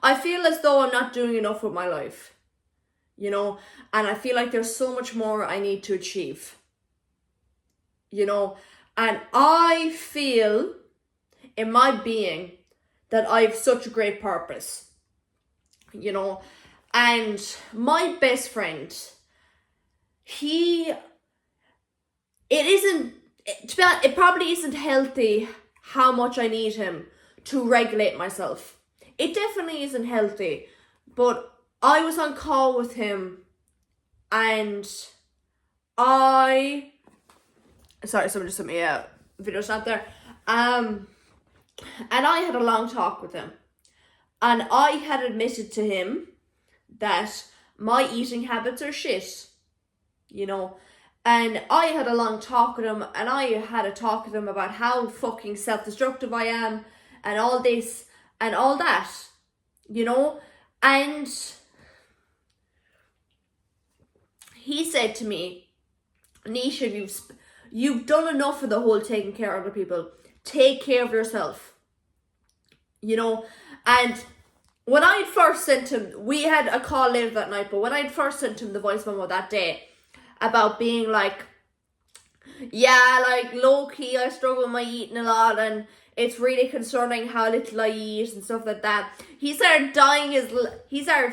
I feel as though I'm not doing enough with my life, you know, and I feel like there's so much more I need to achieve, you know, and I feel in my being that I have such a great purpose, you know, and my best friend, it probably isn't healthy how much I need him to regulate myself. It definitely isn't healthy, but I was on call with him and sorry, someone just sent me a video snap there. And I had a long talk with him. And I had admitted to him that my eating habits are shit, you know. And I had a long talk with him, and I had a talk with him about how fucking self-destructive I am, and all this, and all that, you know. And he said to me, Nisha, you've done enough of the whole taking care of other people. Take care of yourself, you know. And when I had first sent him, we had a call later that night, but when I had first sent him the voice memo that day about being like, yeah, like low-key I struggle with my eating a lot and it's really concerning how little I eat and stuff like that, he started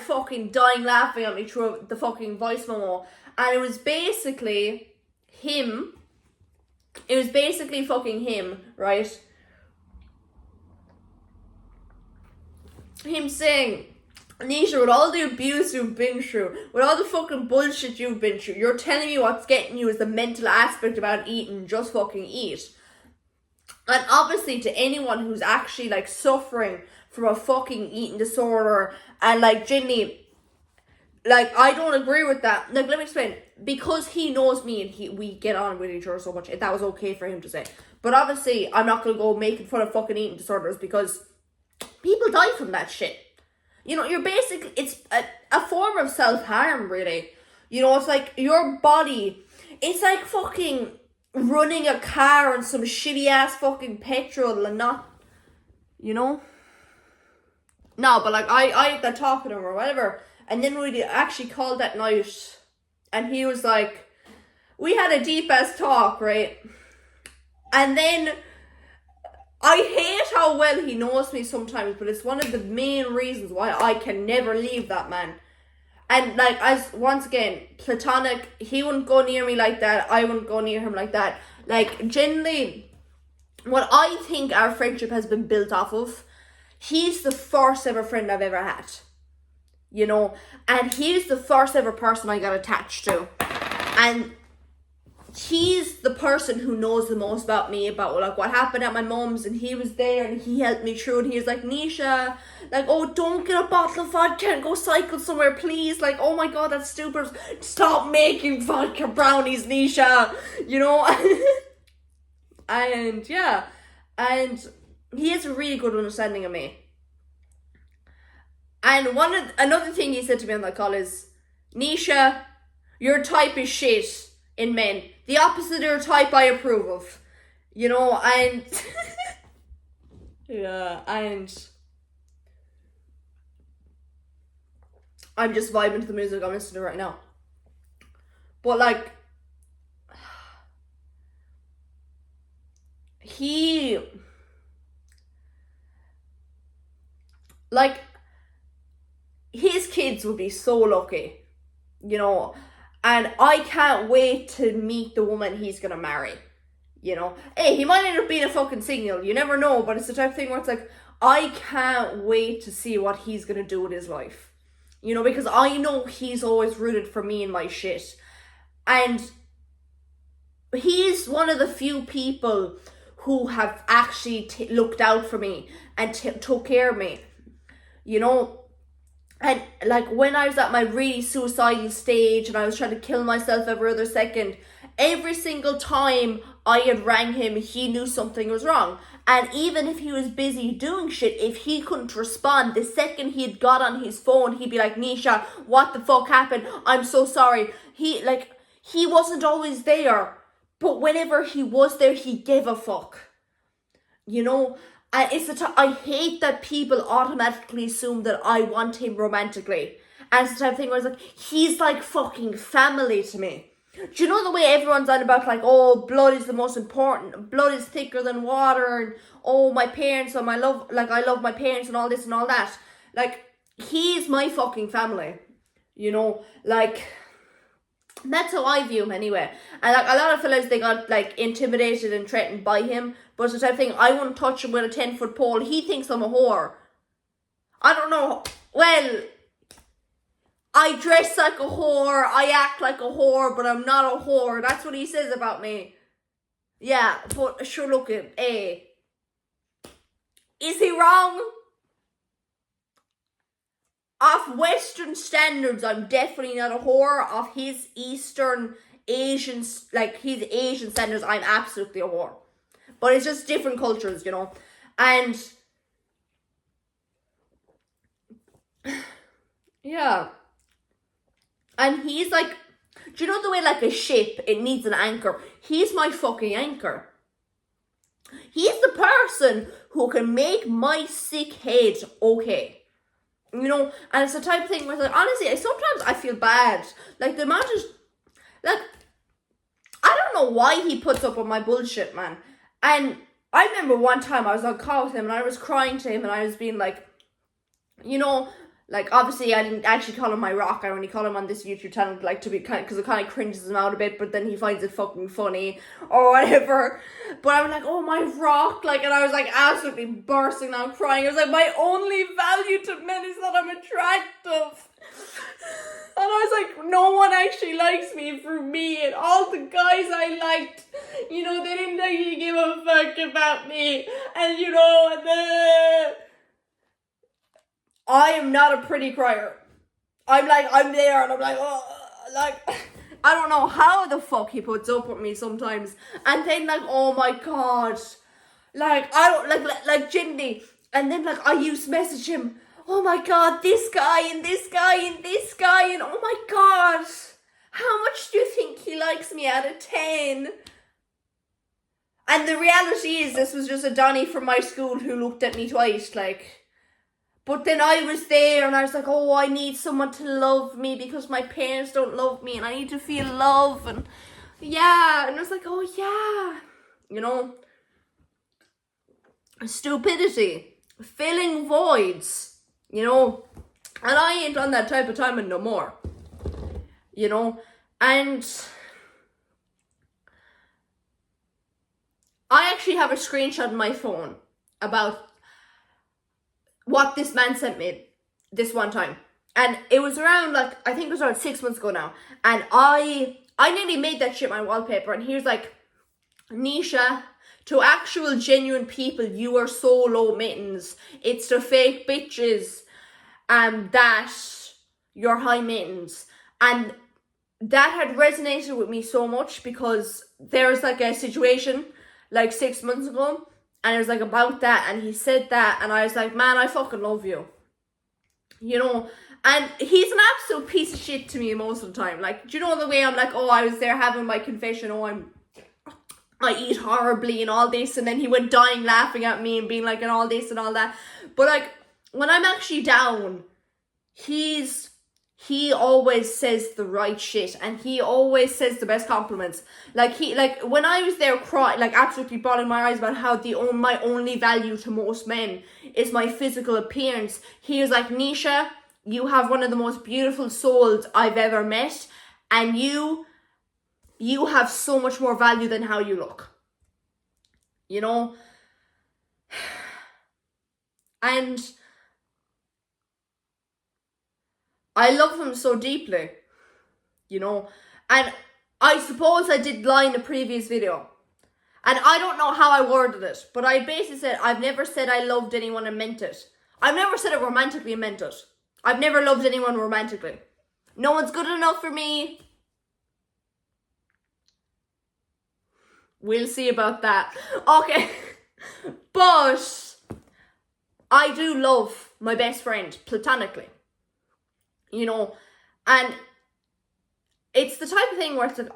fucking dying laughing at me through the fucking voice memo. And it was basically fucking him, right? Him saying, Nisha, with all the abuse you've been through, with all the fucking bullshit you've been through, you're telling me what's getting you is the mental aspect about eating. Just fucking eat. And obviously to anyone who's actually like suffering from a fucking eating disorder and like genuinely, like I don't agree with that. Like let me explain. Because he knows me and we get on with each other so much, that was okay for him to say. But obviously I'm not going to go making fun of fucking eating disorders because people die from that shit. You know, you're basically, it's a form of self-harm, really. You know, it's like your body, it's like fucking running a car on some shitty-ass fucking petrol and not, you know? No, but like, I had that talk with him or whatever, and then we actually called that night, and he was like, we had a deep-ass talk, right? And then I hate how well he knows me sometimes, but it's one of the main reasons why I can never leave that man. And like, as once again, platonic, he wouldn't go near me like that, I wouldn't go near him like that. Like, generally, what I think our friendship has been built off of, he's the first ever friend I've ever had. You know, and he's the first ever person I got attached to. And he's the person who knows the most about me, about like what happened at my mum's, and he was there and he helped me through, and he was like, Nisha, like, oh, don't get a bottle of vodka and go cycle somewhere, please, like, oh my god, that's stupid, stop making vodka brownies, Nisha, you know. And yeah, and he has a really good understanding of me. And another thing he said to me on that call is, Nisha, your type is shit in men. The opposite of your type I approve of. You know, and yeah, and I'm just vibing to the music I'm listening to right now. But like, his kids would be so lucky, you know, and I can't wait to meet the woman he's gonna marry, you know. Hey, he might end up being a fucking single, you never know, but it's the type of thing where it's like, I can't wait to see what he's gonna do with his life, you know, because I know he's always rooted for me and my shit, and he's one of the few people who have actually looked out for me and took care of me, you know. And like when I was at my really suicidal stage and I was trying to kill myself every other second, every single time I had rang him, he knew something was wrong. And even if he was busy doing shit, if he couldn't respond, the second he had got on his phone, he'd be like, Nisha, what the fuck happened? I'm so sorry. He wasn't always there, but whenever he was there, he gave a fuck. You know? And it's I hate that people automatically assume that I want him romantically. And it's the type of thing where it's like, he's like fucking family to me. Do you know the way everyone's on about like, oh, blood is the most important, blood is thicker than water, and oh, my parents, and I love my parents and all this and all that. Like, he's my fucking family. You know, like, that's how I view him anyway. And like a lot of fellas, they got like intimidated and threatened by him. But it's the type of thing, I wouldn't touch him with a 10-foot pole. He thinks I'm a whore. I don't know. Well, I dress like a whore, I act like a whore, but I'm not a whore. That's what he says about me. Yeah, but sure, look at is he wrong? Of Western standards, I'm definitely not a whore. Of his Eastern Asian, like his Asian standards, I'm absolutely a whore. But it's just different cultures, you know. And yeah. And he's like, do you know the way like a ship, it needs an anchor? He's my fucking anchor. He's the person who can make my sick head okay. You know, and it's the type of thing where like, honestly, sometimes I feel bad. Like the amount of, like, I don't know why he puts up with my bullshit, man. And I remember one time I was on call with him and I was crying to him and I was being like, you know, like, obviously, I didn't actually call him my rock. I only call him on this YouTube channel, like, to be kind of, because it kind of cringes him out a bit, but then he finds it fucking funny, or whatever. But I was like, oh, my rock, like, and I was, like, absolutely bursting out crying. I was like, my only value to men is that I'm attractive. And I was like, no one actually likes me for me, and all the guys I liked, you know, they didn't actually give a fuck about me, and, you know, I am not a pretty crier. I'm there and I'm like, oh, like, I don't know how the fuck he puts up with me sometimes. And then like, oh my God. Like, I don't, like Jindy. And then like, I used to message him, oh my God, this guy and this guy and this guy. And oh my God, how much do you think he likes me out of 10? And the reality is this was just a Donny from my school who looked at me twice, like. But then I was there and I was like, oh, I need someone to love me because my parents don't love me and I need to feel love. And yeah, and I was like, oh yeah, you know, stupidity, filling voids, you know, and I ain't on that type of time and no more, you know, and I actually have a screenshot on my phone about what this man sent me this one time. And it was around, like, I think it was around 6 months ago now. And I nearly made that shit my wallpaper. And he was like, Nisha, to actual genuine people, you are so low mittens. It's the fake bitches that you're high mittens. And that had resonated with me so much because there was like a situation like 6 months ago. And it was like about that, and he said that, and I was like, man, I fucking love you. You know, and he's an absolute piece of shit to me most of the time. Like, do you know the way I'm like, oh, I was there having my confession, oh, I eat horribly and all this, and then he went dying laughing at me and being like, and all this and all that. But like, when I'm actually down, he always says the right shit and he always says the best compliments. Like when I was there crying, like absolutely bawling my eyes about how my only value to most men is my physical appearance. He was like, Nisha, you have one of the most beautiful souls I've ever met, and you have so much more value than how you look. You know? And I love him so deeply, you know, and I suppose I did lie in the previous video, and I don't know how I worded it, but I basically said, I've never said I loved anyone and meant it. I've never said it romantically and meant it. I've never loved anyone romantically. No one's good enough for me. We'll see about that. Okay, but I do love my best friend platonically. You know, and it's the type of thing where it's like,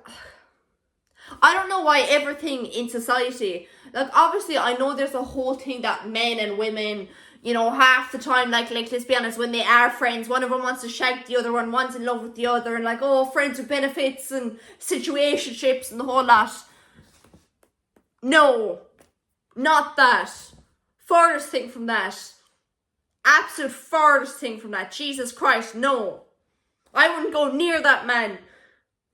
I don't know why everything in society, like obviously I know there's a whole thing that men and women, you know, half the time, like let's be honest, when they are friends, one of them wants to shag the other one, one's in love with the other, and like, oh, friends with benefits and situationships and the whole lot. No, not that. Furthest thing from that. Absolute furthest thing from that. Jesus Christ, no. I wouldn't go near that man.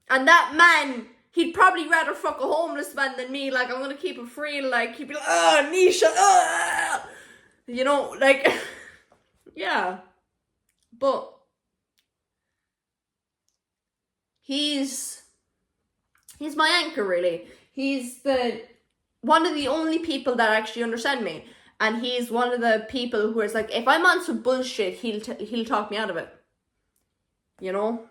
And that man, he'd probably rather fuck a homeless man than me. Like, I'm gonna keep it real. Like, he'd be like, oh, Nisha, you know, like, yeah. But he's my anchor, really. He's one of the only people that actually understand me. And he's one of the people who is like, if I'm on some bullshit, he'll talk me out of it. You know?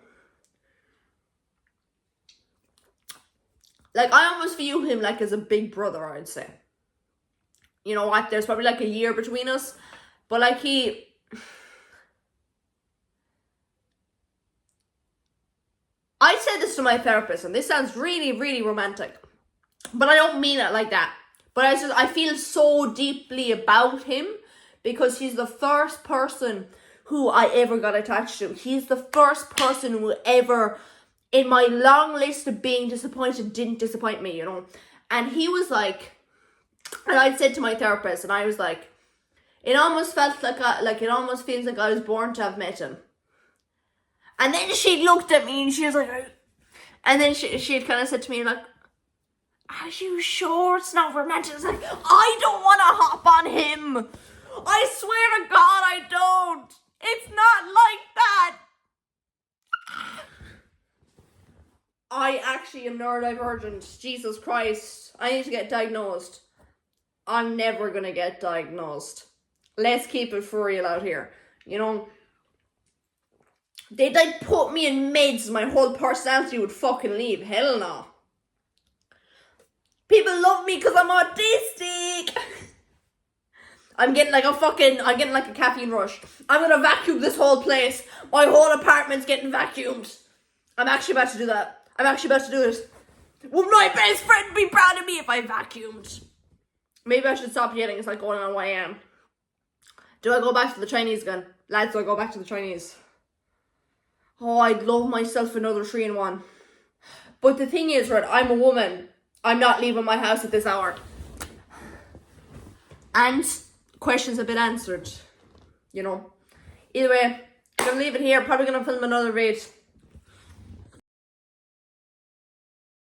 Like, I almost view him like as a big brother, I'd say. You know what? There's probably like a year between us. But like I said this to my therapist, and this sounds really, really romantic. But I don't mean it like that. But I feel so deeply about him because he's the first person who I ever got attached to. He's the first person who ever, in my long list of being disappointed, didn't disappoint me, you know. And he was like, and I said to my therapist, and I was like, it almost felt like it almost feels like I was born to have met him. And then she looked at me and she was like, and then she had kind of said to me like, are you sure it's not romantic? I was like, I don't want to hop on him. I swear to God, I don't. It's not like that. I actually am neurodivergent. Jesus Christ. I need to get diagnosed. I'm never going to get diagnosed. Let's keep it for real out here. You know, they'd like put me in meds, my whole personality would fucking leave. Hell no. People love me because I'm autistic. I'm getting like a caffeine rush. I'm gonna vacuum this whole place. My whole apartment's getting vacuumed. I'm actually about to do that. I'm actually about to do it. Would my best friend be proud of me if I vacuumed? Maybe I should stop yelling. It's like going on why I am. Do I go back to the Chinese again? Lads, do I go back to the Chinese? Oh, I'd love myself another 3-in-1. But the thing is, right, I'm a woman. I'm not leaving my house at this hour. And questions have been answered. You know. Either way, I'm going to leave it here. Probably going to film another vid.